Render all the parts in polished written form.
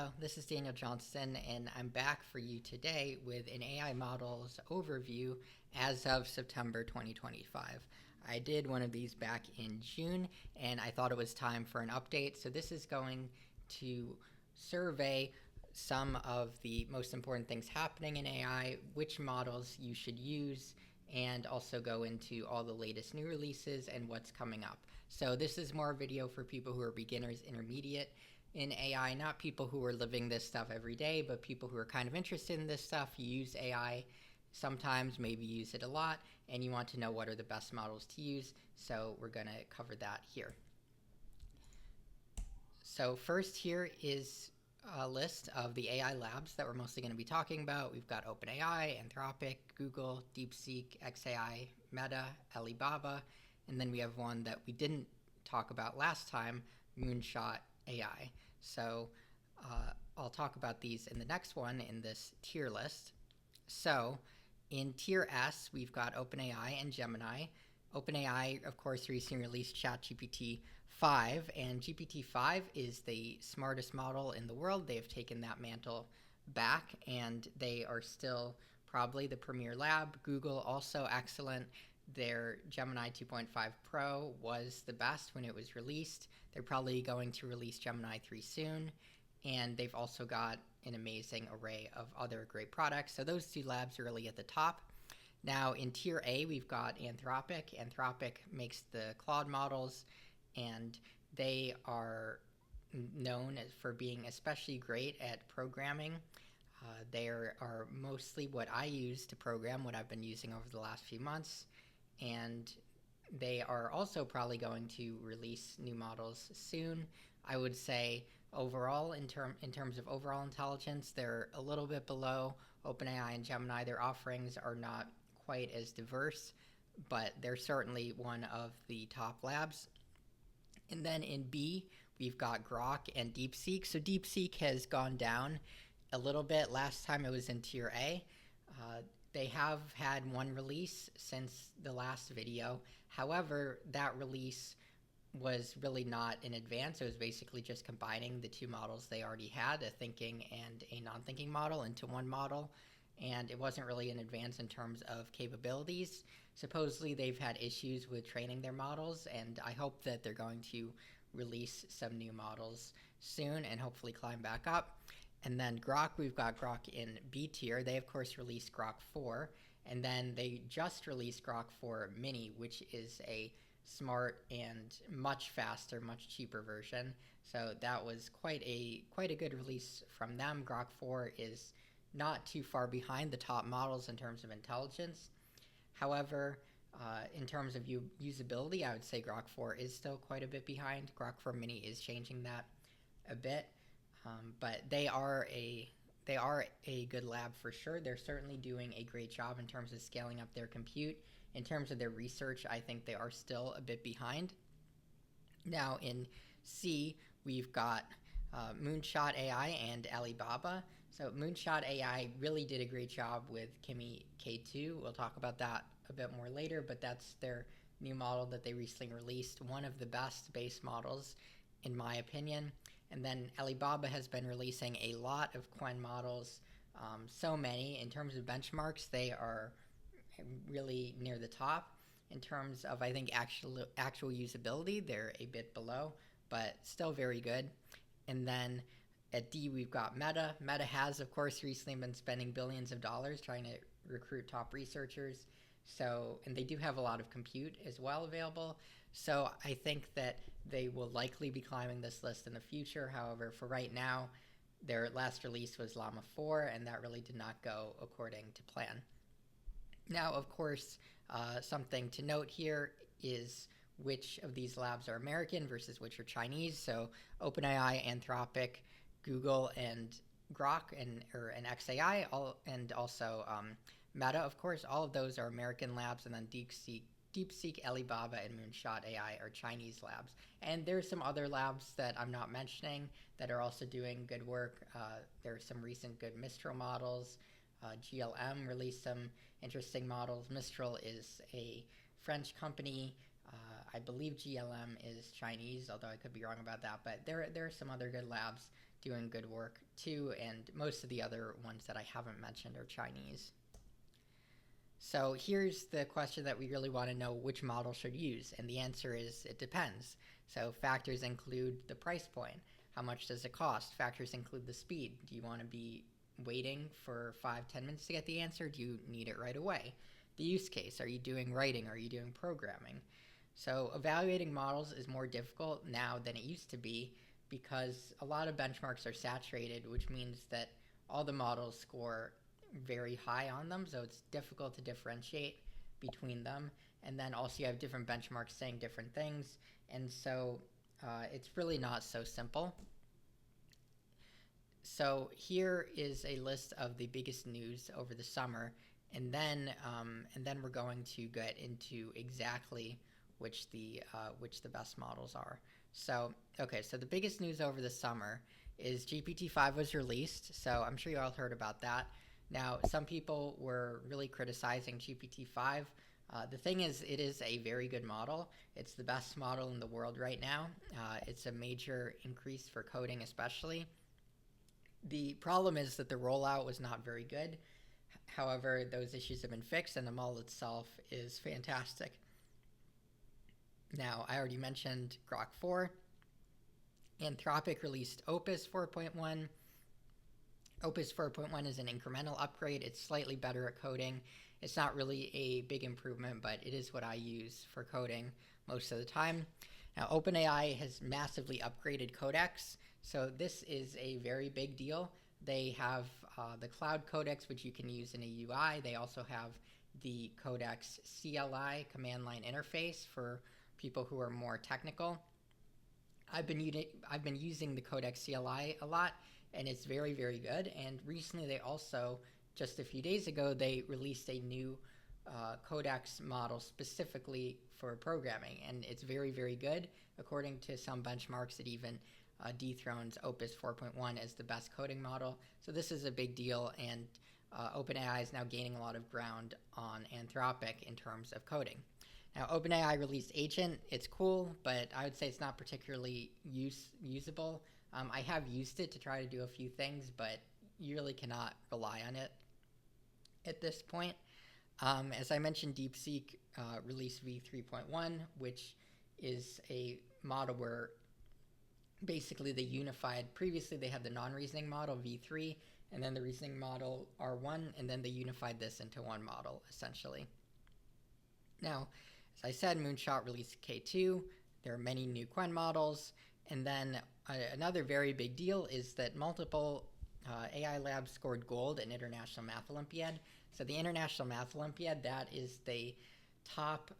Hello, this is Daniel Johnston, and I'm back for you today with an AI models overview as of September 2025. I did one of these back in June, and I thought it was time for an update. So this is going to survey some of the most important things happening in AI, which models you should use, and also go into all the latest new releases and what's coming up. So this is more a video for people who are beginners, intermediate in AI, not people who are living this stuff every day, but people who are kind of interested in this stuff. You use AI sometimes, maybe use it a lot, and you want to know what are the best models to use. So we're going to cover that here. So first here is a list of the AI labs that we're mostly going to be talking about. We've got OpenAI, Anthropic, Google, DeepSeek, XAI, Meta, Alibaba, and then we have one that we didn't talk about last time, Moonshot AI. So I'll talk about these in the next one in this tier list. So in tier S, we've got OpenAI and Gemini. OpenAI, of course, recently released ChatGPT 5, and GPT-5 is the smartest model in the world. They have taken that mantle back, and they are still probably the premier lab. Google, also excellent. Their Gemini 2.5 Pro was the best when it was released. They're probably going to release Gemini 3 soon, and they've also got an amazing array of other great products. So those two labs are really at the top. Now in tier A, we've got Anthropic. Anthropic makes the Claude models, and they are known for being especially great at programming. They are mostly what I use to program, what I've been using over the last few months. And they are also probably going to release new models soon. I would say overall, in terms of overall intelligence, they're a little bit below OpenAI and Gemini. Their offerings are not quite as diverse, but they're certainly one of the top labs. And then in B, we've got Grok and DeepSeek. So DeepSeek has gone down a little bit. Last time it was in tier A. They have had one release since the last video. However, that release was really not in advance. It was basically just combining the two models they already had, a thinking and a non-thinking model, into one model. And it wasn't really in advance in terms of capabilities. Supposedly, they've had issues with training their models, and I hope that they're going to release some new models soon and hopefully climb back up. And then Grok, we've got Grok in B tier. They, of course, released Grok 4. And then they just released Grok 4 Mini, which is a smart and much faster, much cheaper version. So that was quite a good release from them. Grok 4 is not too far behind the top models in terms of intelligence. However, in terms of usability, I would say Grok 4 is still quite a bit behind. Grok 4 Mini is changing that a bit. But they are a good lab for sure. They're certainly doing a great job in terms of scaling up their compute. In terms of their research, I think they are still a bit behind. Now in C, we've got Moonshot AI and Alibaba. So Moonshot AI really did a great job with Kimi K2. We'll talk about that a bit more later, but that's their new model that they recently released. One of the best base models, in my opinion. And then Alibaba has been releasing a lot of Qwen models, so many. In terms of benchmarks, they are really near the top. In terms of, I think, actual usability, they're a bit below, but still very good. And then at D, we've got Meta. Meta has, of course, recently been spending billions of dollars trying to recruit top researchers. So, and they do have a lot of compute as well available. So I think that they will likely be climbing this list in the future. However, for right now, their last release was Llama 4, and that really did not go according to plan. Now, of course, something to note here is which of these labs are American versus which are Chinese. So OpenAI, Anthropic, Google, and Grok, and XAI, and also Meta, of course, all of those are American labs, and then DeepSeek, Alibaba, and Moonshot AI are Chinese labs. And there's some other labs that I'm not mentioning that are also doing good work. There are some recent good Mistral models. GLM released some interesting models. Mistral is a French company. I believe GLM is Chinese, although I could be wrong about that. But there are some other good labs doing good work too, and most of the other ones that I haven't mentioned are Chinese. So here's the question that we really want to know: which model should use? And the answer is it depends. So factors include the price point. How much does it cost? Factors include the speed. Do you want to be waiting for 5-10 minutes to get the answer? Do you need it right away? The use case. Are you doing writing? Are you doing programming? So evaluating models is more difficult now than it used to be because a lot of benchmarks are saturated, which means that all the models score very high on them, so it's difficult to differentiate between them. And then also you have different benchmarks saying different things, and so it's really not so simple. So here is a list of the biggest news over the summer, and then we're going to get into exactly which the best models are. So okay, so the biggest news over the summer is GPT-5 was released. So I'm sure you all heard about that. Now, some people were really criticizing GPT-5. The thing is, it is a very good model. It's the best model in the world right now. It's a major increase for coding especially. The problem is that the rollout was not very good. However, those issues have been fixed and the model itself is fantastic. Now, I already mentioned Grok 4. Anthropic released Opus 4.1. Opus 4.1 is an incremental upgrade. It's slightly better at coding. It's not really a big improvement, but it is what I use for coding most of the time. Now, OpenAI has massively upgraded Codex, so this is a very big deal. They have the Claude Codex, which you can use in a UI. They also have the Codex CLI, command line interface, for people who are more technical. I've been using the Codex CLI a lot, and it's very, very good. And recently they also, just a few days ago, they released a new Codex model specifically for programming, and it's very, very good. According to some benchmarks, it even dethrones Opus 4.1 as the best coding model. So this is a big deal, and OpenAI is now gaining a lot of ground on Anthropic in terms of coding. Now, OpenAI released Agent. It's cool, but I would say it's not particularly usable. I have used it to try to do a few things, but you really cannot rely on it at this point. As I mentioned, DeepSeek released v3.1, which is a model where basically they unified. Previously, they had the non-reasoning model, v3, and then the reasoning model, r1, and then they unified this into one model, essentially. Now, as I said, Moonshot released K2. There are many new Quen models. And then another very big deal is that multiple AI labs scored gold in International Math Olympiad. So the International Math Olympiad, that is the top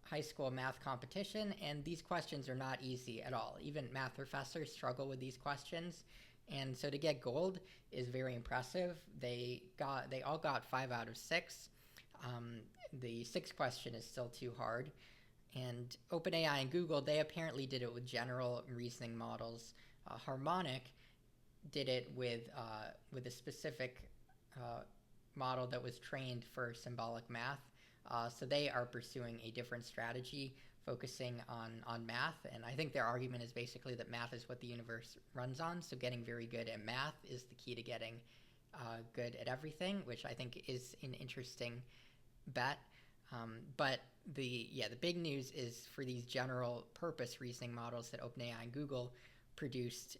high school math competition, and these questions are not easy at all. Even math professors struggle with these questions, and so to get gold is very impressive. They all got 5 out of 6. The 6th question is still too hard. And OpenAI and Google, they apparently did it with general reasoning models. Harmonic did it with a specific model that was trained for symbolic math. So they are pursuing a different strategy, focusing on math. And I think their argument is basically that math is what the universe runs on. So getting very good at math is the key to getting good at everything, which I think is an interesting bet. But the big news is for these general purpose reasoning models that OpenAI and Google produced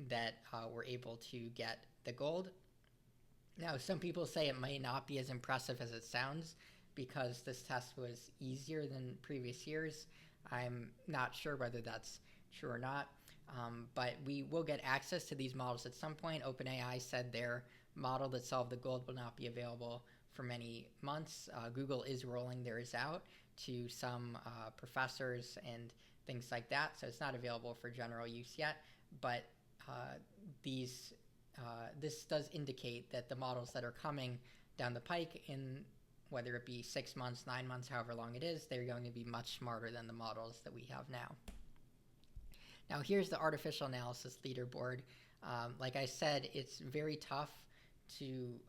that were able to get the gold. Now, some people say it may not be as impressive as it sounds because this test was easier than previous years. I'm not sure whether that's true or not, but we will get access to these models at some point. OpenAI said their model that solved the gold will not be available for many months. Google is rolling theirs out to some professors and things like that, so it's not available for general use yet, but this does indicate that the models that are coming down the pike in whether it be 6 months, 9 months, however long it is, they're going to be much smarter than the models that we have now. Now here's the artificial analysis leaderboard. Like I said, it's very tough to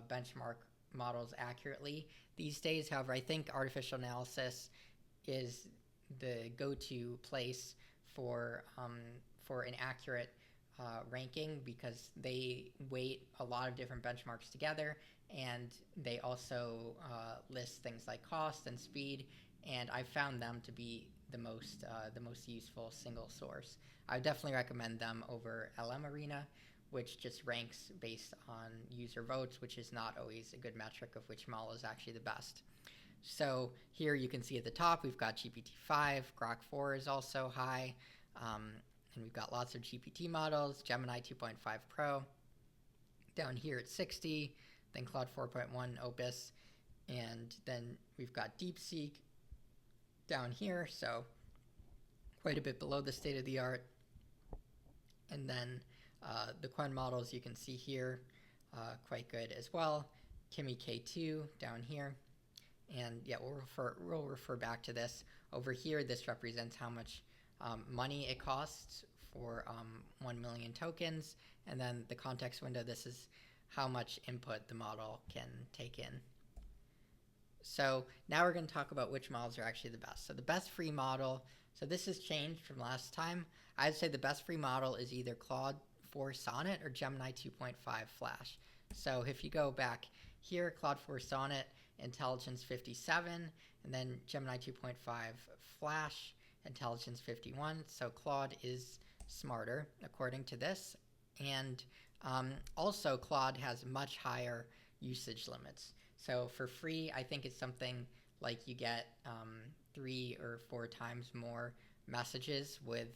benchmark models accurately these days. However, I think artificial analysis is the go-to place for an accurate ranking because they weight a lot of different benchmarks together, and they also list things like cost and speed. And I found them to be the most useful single source. I would definitely recommend them over LM Arena, which just ranks based on user votes, which is not always a good metric of which model is actually the best. So here you can see at the top we've got GPT-5, Grok 4 is also high, and we've got lots of GPT models, Gemini 2.5 Pro. Down here at 60, then Claude 4.1 Opus, and then we've got DeepSeek down here, so quite a bit below the state of the art. And then the Quen models you can see here, quite good as well. Kimi K2 down here. And yeah, we'll refer back to this. Over here, this represents how much money it costs for 1 million tokens. And then the context window, this is how much input the model can take in. So now we're going to talk about which models are actually the best. So the best free model, so this has changed from last time. I'd say the best free model is either Claude 4 Sonnet or Gemini 2.5 Flash. So if you go back here, Claude 4 Sonnet, intelligence 57, and then Gemini 2.5 Flash, intelligence 51. So Claude is smarter according to this. And also Claude has much higher usage limits. So for free, I think it's something like you get 3 or 4 times more messages with,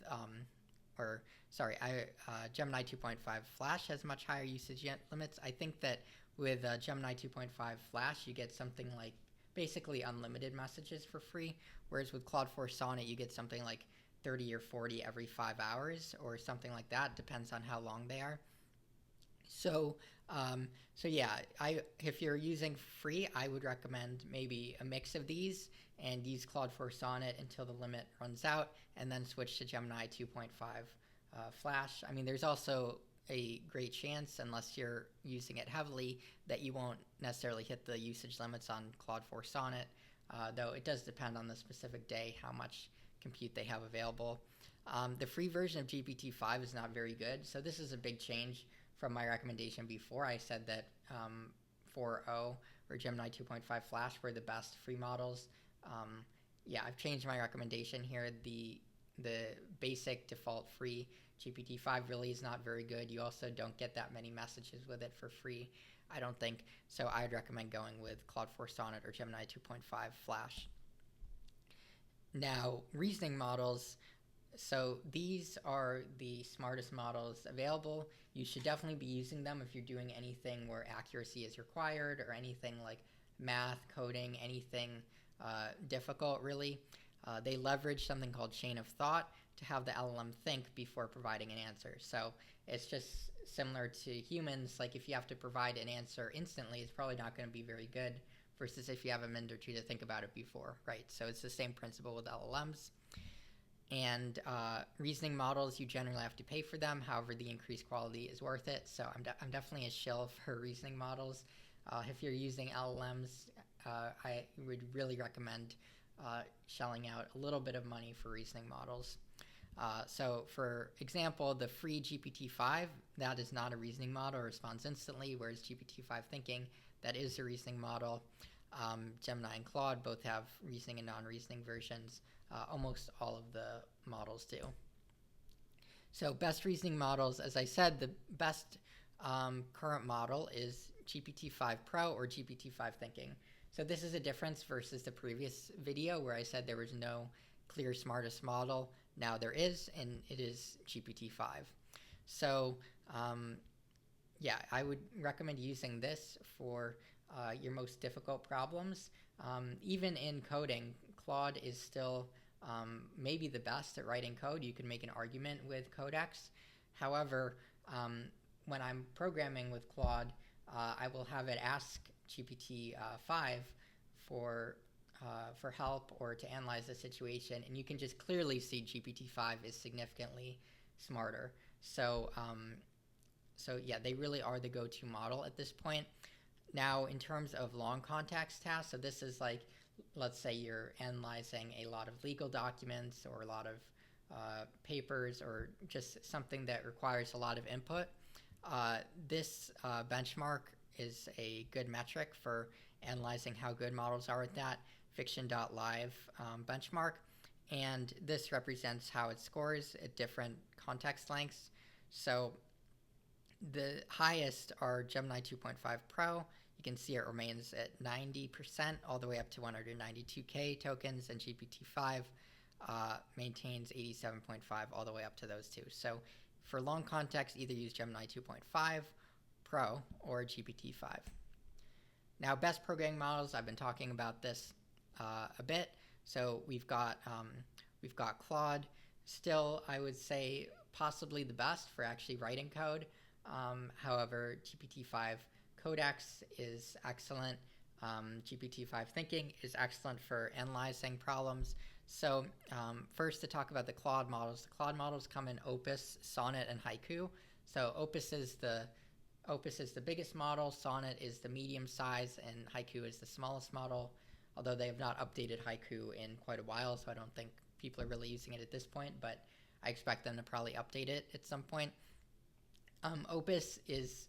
Gemini 2.5 Flash has much higher usage limits. I think that with Gemini 2.5 Flash, you get something like basically unlimited messages for free, whereas with Claude 4 Sonnet, you get something like 30 or 40 every 5 hours or something like that. Depends on how long they are. So yeah, if you're using free, I would recommend maybe a mix of these and use Claude 4 Sonnet until the limit runs out, and then switch to Gemini 2.5 Flash. I mean, there's also a great chance, unless you're using it heavily, that you won't necessarily hit the usage limits on Claude 4 Sonnet, though it does depend on the specific day how much compute they have available. The free version of GPT-5 is not very good, so this is a big change from my recommendation before. I said that 4.0 or Gemini 2.5 Flash were the best free models. Yeah, I've changed my recommendation here. The basic default free GPT-5 really is not very good. You also don't get that many messages with it for free, I don't think. So I'd recommend going with Claude 4 Sonnet or Gemini 2.5 Flash. Now, reasoning models. So these are the smartest models available. You should definitely be using them if you're doing anything where accuracy is required, or anything like math, coding, anything difficult really. They leverage something called chain of thought to have the LLM think before providing an answer. So it's just similar to humans. Like if you have to provide an answer instantly, it's probably not going to be very good, versus if you have a minute or two to think about it before, right? So it's the same principle with LLMs. And reasoning models, you generally have to pay for them. However, the increased quality is worth it. So I'm definitely a shill for reasoning models. If you're using LLMs, I would really recommend shelling out a little bit of money for reasoning models. So for example, the free GPT-5, that is not a reasoning model, it responds instantly, whereas GPT-5 Thinking, that is a reasoning model. Gemini and Claude both have reasoning and non-reasoning versions. Almost all of the models do. So best reasoning models, as I said, the best current model is GPT-5 Pro or GPT-5 Thinking. So this is a difference versus the previous video where I said there was no clear smartest model. Now there is, and it is GPT-5. So yeah, I would recommend using this for your most difficult problems. Even in coding, Claude is still maybe the best at writing code. You can make an argument with Codex. However, when I'm programming with Claude, I will have it ask GPT-5 for help or to analyze the situation, and you can just clearly see GPT-5 is significantly smarter. So yeah, they really are the go-to model at this point. Now, in terms of long context tasks, so this is like, let's say you're analyzing a lot of legal documents or a lot of papers or just something that requires a lot of input, this benchmark is a good metric for analyzing how good models are at that, fiction.live benchmark. And this represents how it scores at different context lengths. So the highest are Gemini 2.5 Pro. You can see it remains at 90% all the way up to 192K tokens, and GPT-5 maintains 87.5 all the way up to those two. So for long context, either use Gemini 2.5 Pro or GPT-5. Now, best programming models, I've been talking about this a bit. So we've got Claude, still I would say possibly the best for actually writing code. However, GPT-5 Codex is excellent. GPT-5 Thinking is excellent for analyzing problems. So first, to talk about the Claude models. The Claude models come in Opus, Sonnet, and Haiku. So Opus is the biggest model, Sonnet is the medium size, and Haiku is the smallest model, although they have not updated Haiku in quite a while, so I don't think people are really using it at this point, but I expect them to probably update it at some point. Opus is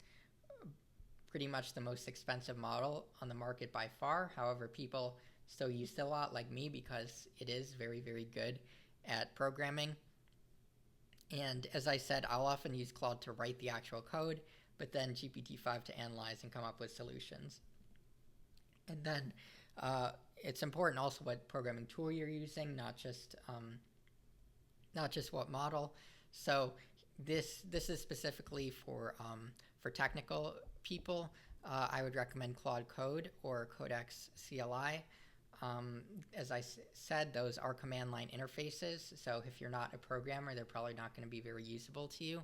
pretty much the most expensive model on the market by far. However, people still use it a lot, like me, because it is very, very good at programming. And as I said, I'll often use Claude to write the actual code, but then GPT-5 to analyze and come up with solutions. And then it's important also what programming tool you're using, not just what model. So this is specifically for technical people. I would recommend Claude Code or Codex CLI. As I said, those are command line interfaces, so if you're not a programmer, they're probably not going to be very usable to you.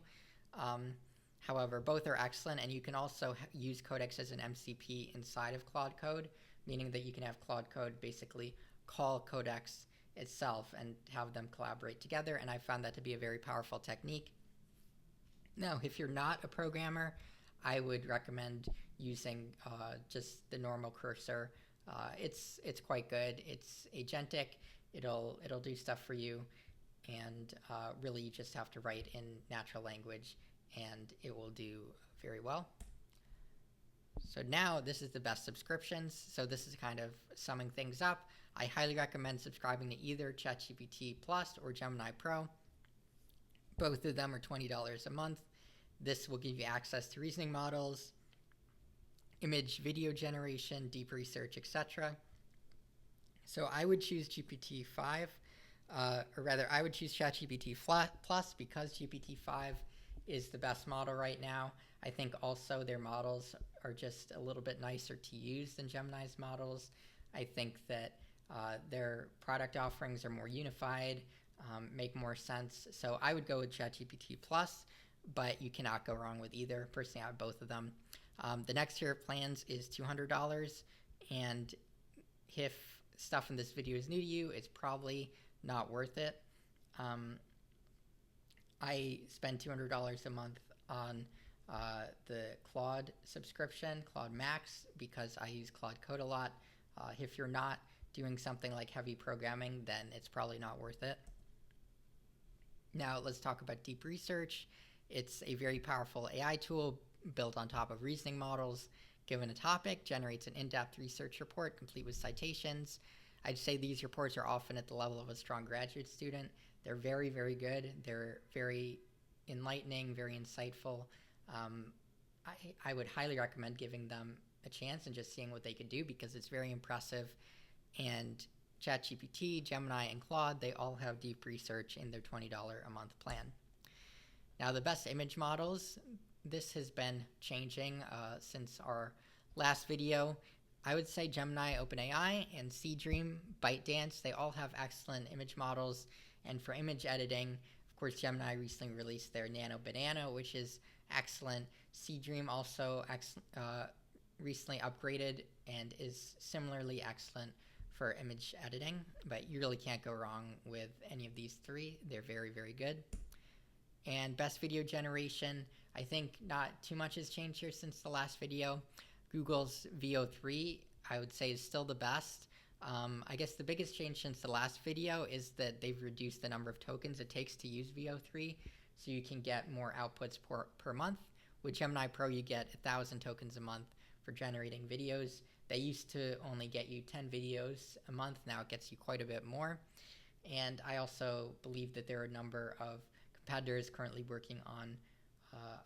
However, both are excellent, and you can also use Codex as an MCP inside of Claude Code, meaning that you can have Claude Code basically call Codex itself and have them collaborate together, and I found that to be a very powerful technique. Now, if you're not a programmer, I would recommend using just the normal cursor. It's quite good. It's agentic. It'll do stuff for you, and really you just have to write in natural language, and it will do very well. So now this is the best subscriptions. So this is kind of summing things up. I highly recommend subscribing to either ChatGPT Plus or Gemini Pro. Both of them are $20 a month. This will give you access to reasoning models, image video generation, deep research, etc. So I would choose GPT-5, or rather I would choose ChatGPT Plus because GPT-5 is the best model right now. I think also their models are just a little bit nicer to use than Gemini's models. I think that their product offerings are more unified, make more sense. So I would go with ChatGPT Plus, but you cannot go wrong with either. Personally, I have both of them. The next tier of plans is $200, and if stuff in this video is new to you, it's probably not worth it. I spend $200 a month on the Claude subscription, Claude Max, because I use Claude Code a lot. If you're not doing something like heavy programming, then it's probably not worth it. Now let's talk about deep research. It's a very powerful AI tool built on top of reasoning models. Given a topic, generates an in-depth research report complete with citations. I'd say these reports are often at the level of a strong graduate student. They're very, very good. They're very enlightening, very insightful. I would highly recommend giving them a chance and just seeing what they could do, because it's very impressive. And ChatGPT, Gemini, and Claude, they all have deep research in their $20 a month plan. Now, the best image models, this has been changing since our last video. I would say Gemini, OpenAI, and Seedream, ByteDance, they all have excellent image models. And for image editing, of course, Gemini recently released their Nano Banana, which is excellent. Seedream also recently upgraded and is similarly excellent for image editing, but you really can't go wrong with any of these three. They're very, very good. And best video generation, I think not too much has changed here since the last video. Google's VO3, I would say, is still the best. I guess the biggest change since the last video is that they've reduced the number of tokens it takes to use VO3, so you can get more outputs per month. With Gemini Pro, you get 1,000 tokens a month for generating videos. They used to only get you 10 videos a month. Now it gets you quite a bit more. And I also believe that there are a number of competitors currently working on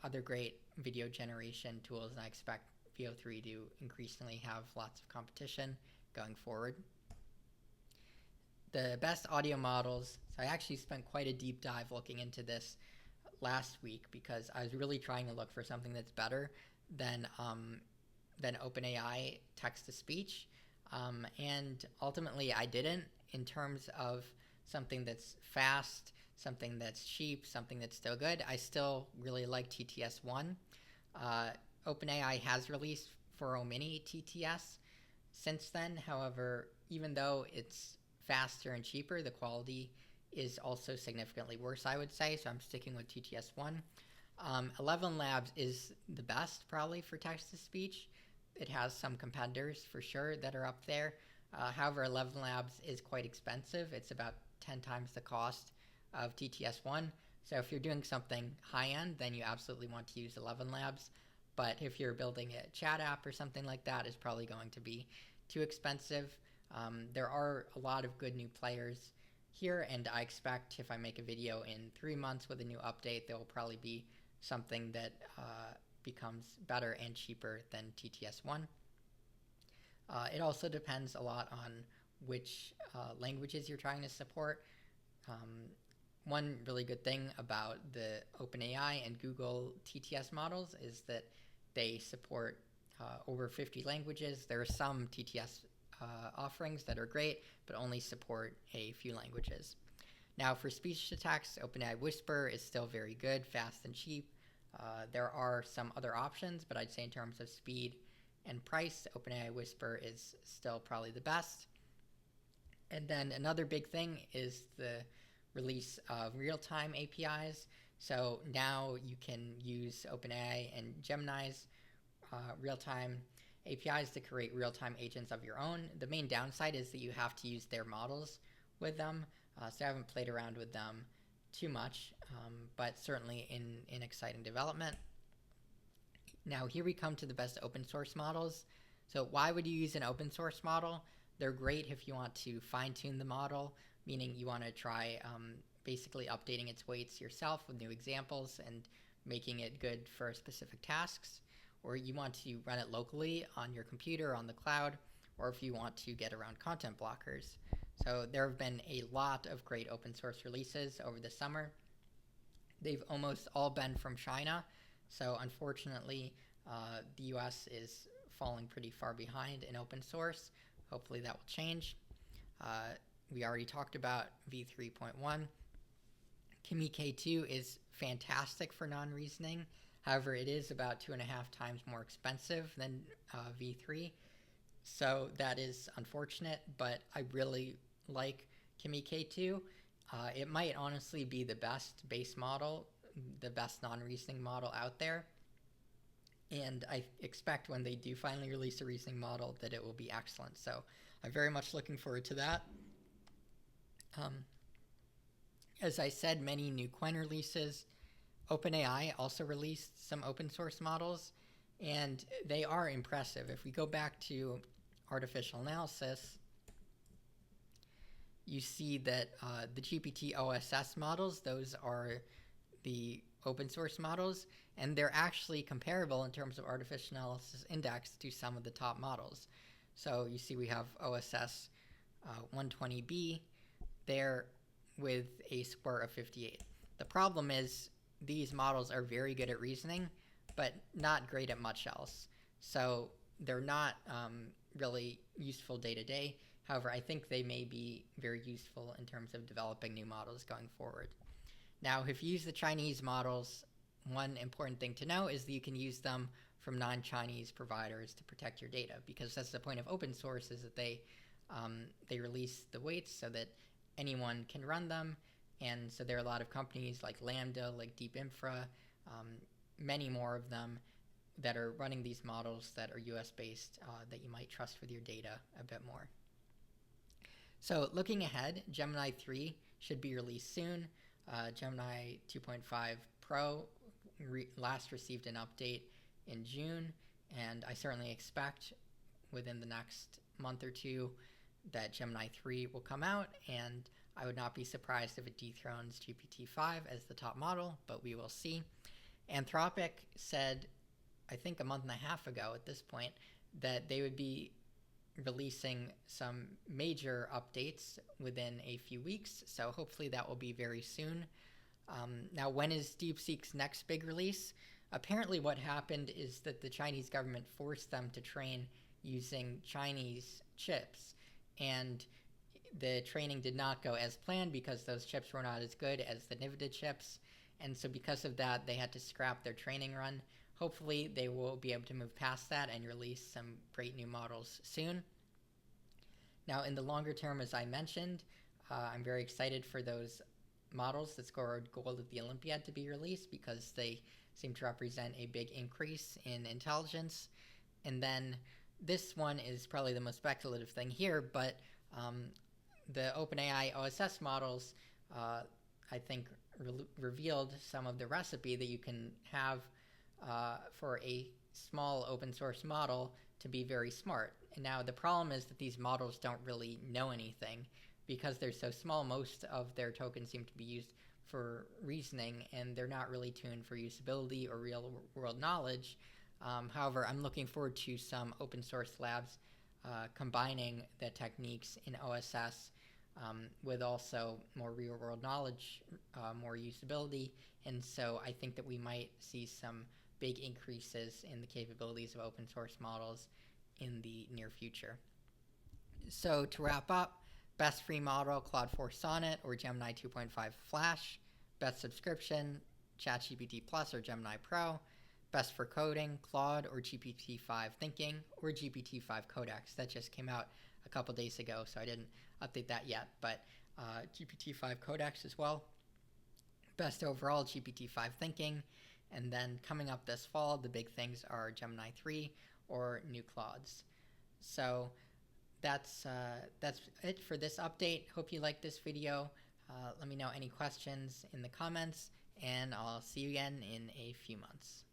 other great video generation tools, and I expect VO3 to increasingly have lots of competition going forward. The best audio models, so I actually spent quite a deep dive looking into this last week because I was really trying to look for something that's better than OpenAI text-to-speech, and ultimately I didn't, in terms of something that's fast, something that's cheap, something that's still good. I still really like TTS1. OpenAI has released 4.0 mini TTS since then. However, even though it's faster and cheaper, the quality is also significantly worse, I would say, so I'm sticking with TTS1. 11 Labs is the best probably for text-to-speech. It has some competitors for sure that are up there. However, 11 Labs is quite expensive. It's about 10 times the cost of TTS1. So if you're doing something high-end, then you absolutely want to use 11 Labs. But if you're building a chat app or something like that, it's probably going to be too expensive. There are a lot of good new players here, and I expect if I make a video in 3 months with a new update, there will probably be something that becomes better and cheaper than TTS1. It also depends a lot on which languages you're trying to support. One really good thing about the OpenAI and Google TTS models is that they support over 50 languages. There are some TTS offerings that are great, but only support a few languages. Now for speech-to-text, OpenAI Whisper is still very good, fast and cheap. There are some other options, but I'd say in terms of speed and price, OpenAI Whisper is still probably the best. And then another big thing is the release of real-time APIs. So now you can use OpenAI and Gemini's real-time APIs to create real-time agents of your own. The main downside is that you have to use their models with them. So I haven't played around with them too much, but certainly in exciting development. Now here we come to the best open source models. So why would you use an open source model? They're great if you want to fine-tune the model, meaning you want to try basically updating its weights yourself with new examples and making it good for specific tasks. Or you want to run it locally on your computer, on the cloud, or if you want to get around content blockers. So there have been a lot of great open source releases over the summer. They've almost all been from China, so unfortunately the US is falling pretty far behind in open source. Hopefully that will change. We already talked about v3.1. Kimi K2 is fantastic for non-reasoning. However, it is about 2.5 times more expensive than v3. So that is unfortunate, but I really like Kimi K2. It might honestly be the best base model, the best non-reasoning model out there. And I expect when they do finally release a reasoning model that it will be excellent. So I'm very much looking forward to that. As I said, many new Qwen releases. OpenAI also released some open source models, and they are impressive. If we go back to artificial analysis, you see that the GPT OSS models, those are the open source models, and they're actually comparable in terms of artificial analysis index to some of the top models. So you see we have OSS 120B there with a score of 58. The problem is these models are very good at reasoning, but not great at much else. So they're not really useful day to day. However, I think they may be very useful in terms of developing new models going forward. Now, if you use the Chinese models, one important thing to know is that you can use them from non-Chinese providers to protect your data, because that's the point of open source, is that they release the weights so that anyone can run them. And so there are a lot of companies like Lambda, like Deep Infra, many more of them that are running these models that are US based that you might trust with your data a bit more. So looking ahead, Gemini 3 should be released soon. Gemini 2.5 Pro last received an update in June, and I certainly expect within the next month or two that Gemini 3 will come out, and I would not be surprised if it dethrones GPT-5 as the top model, but we will see. Anthropic said, I think a month and a half ago at this point, that they would be releasing some major updates within a few weeks, so hopefully that will be very soon. Now, when is DeepSeek's next big release? Apparently what happened is that the Chinese government forced them to train using Chinese chips, and the training did not go as planned because those chips were not as good as the NVIDIA chips, and so because of that they had to scrap their training run. Hopefully they will be able to move past that and release some great new models soon. Now in the longer term, as I mentioned, I'm very excited for those models that scored gold at the Olympiad to be released because they seem to represent a big increase in intelligence. And then this one is probably the most speculative thing here, but the OpenAI OSS models, I think, revealed some of the recipe that you can have for a small open source model to be very smart. And now the problem is that these models don't really know anything. Because they're so small, most of their tokens seem to be used for reasoning, and they're not really tuned for usability or real world knowledge. However, I'm looking forward to some open source labs combining the techniques in OSS with also more real world knowledge, more usability, and so I think that we might see some big increases in the capabilities of open source models in the near future. So to wrap up, best free model, Claude 4 Sonnet or Gemini 2.5 Flash. Best subscription, ChatGPT Plus or Gemini Pro. Best for coding, Claude or GPT-5 Thinking or GPT-5 Codex. That just came out a couple days ago, so I didn't update that yet, but GPT-5 Codex as well. Best overall, GPT-5 Thinking. And then coming up this fall, the big things are Gemini 3 or new Claudes. So that's it for this update. Hope you liked this video. Let me know any questions in the comments, and I'll see you again in a few months.